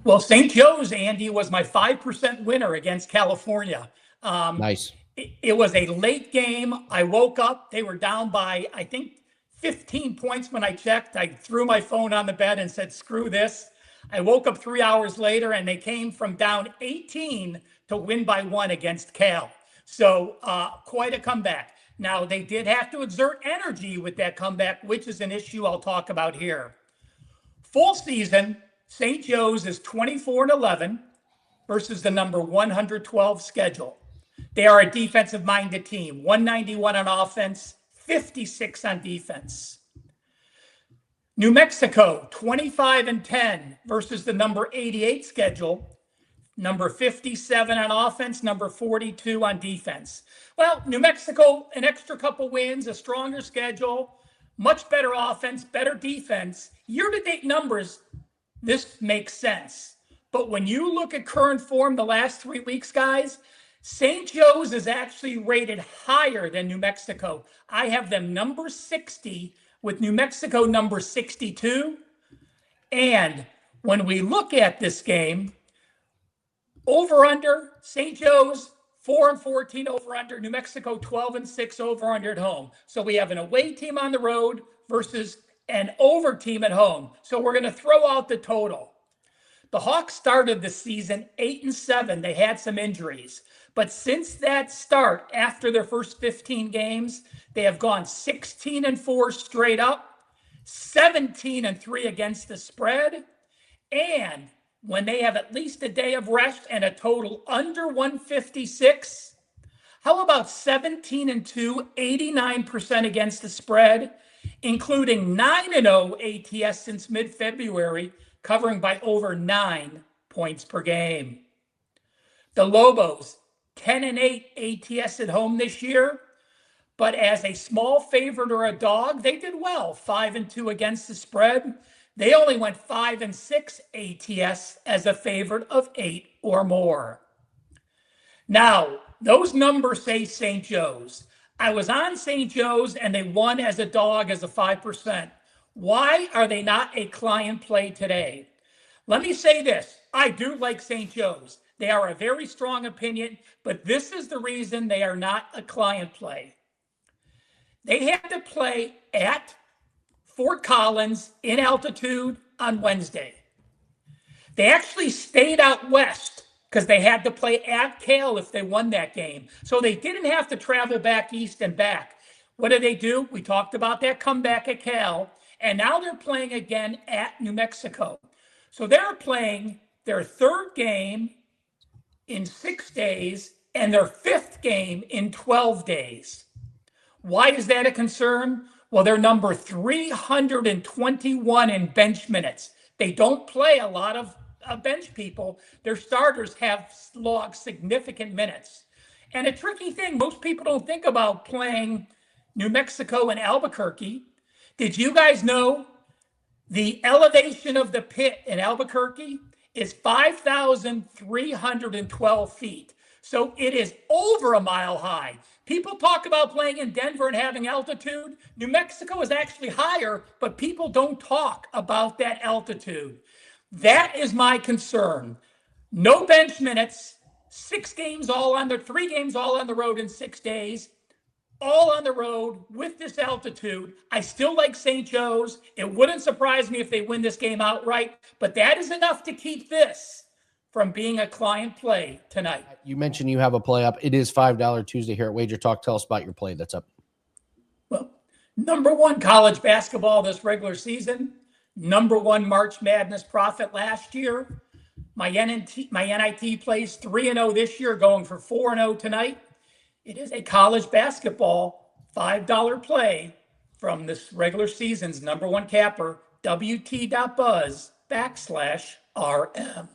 Well, St. Joe's, Andy, was my 5% winner against California. Nice. It was a late game. I woke up. They were down by, I think, 15 points when I checked. I threw my phone on the bed and said, screw this. I woke up 3 hours later and they came from down 18 to win by 1 against Cal. So quite a comeback. Now, they did have to exert energy with that comeback, which is an issue I'll talk about here. Full season, St. Joe's is 24-11 versus the number 112 schedule. They are a defensive-minded team, 191 on offense, 56 on defense. New Mexico, 25-10 versus the number 88 schedule, number 57 on offense, number 42 on defense. Well, New Mexico, an extra couple wins, a stronger schedule, much better offense, better defense. Year-to-date numbers, this makes sense. But when you look at current form the last 3 weeks, guys, St. Joe's is actually rated higher than New Mexico. I have them number 60 with New Mexico number 62. And when we look at this game, over-under, St. Joe's 4-14 over-under, New Mexico 12-6 over-under at home. So we have an away team on the road versus an over team at home. So we're going to throw out the total. The Hawks started the season 8-7. They had some injuries. But since that start, after their first 15 games, they have gone 16-4 straight up, 17-3 against the spread. And when they have at least a day of rest and a total under 156, how about 17-2, 89% against the spread, including 9-0 ATS since mid-February, covering by over 9 points per game. The Lobos, 10-8 ATS at home this year, but as a small favorite or a dog, they did well, 5-2 against the spread. They only went 5-6 ATS as a favorite of 8 or more. Now, those numbers say St. Joe's. I was on St. Joe's and they won as a dog as a 5%. Why are they not a client play today? Let me say this. I do like St. Joe's. They are a very strong opinion, but this is the reason they are not a client play. They had to play at Fort Collins in altitude on Wednesday. They actually stayed out west because they had to play at Cal if they won that game. So they didn't have to travel back east and back. What did they do? We talked about that comeback at Cal, and now they're playing again at New Mexico. So they're playing their third game in 6 days and their fifth game in 12 days. Why is that a concern? Well, they're number 321 in bench minutes. They don't play a lot of bench people. Their starters have logged significant minutes. And a tricky thing, most people don't think about playing New Mexico and Albuquerque. Did you guys know the elevation of the pit in Albuquerque is 5,312 feet? So it is over a mile high. People talk about playing in Denver and having altitude. New Mexico is actually higher, but people don't talk about that altitude. That is my concern. No bench minutes, 3 games all on the road in 6 days, all on the road with this altitude. I still like St. Joe's. It wouldn't surprise me if they win this game outright, but that is enough to keep this from being a client play tonight. You mentioned you have a play up. It is $5 Tuesday here at Wager Talk. Tell us about your play that's up. Well, number 1 college basketball this regular season. Number 1 March Madness profit last year. My NIT plays 3-0 this year, going for 4-0 tonight. It is a college basketball $5 play from this regular season's number 1 capper, WT.buzz/RM.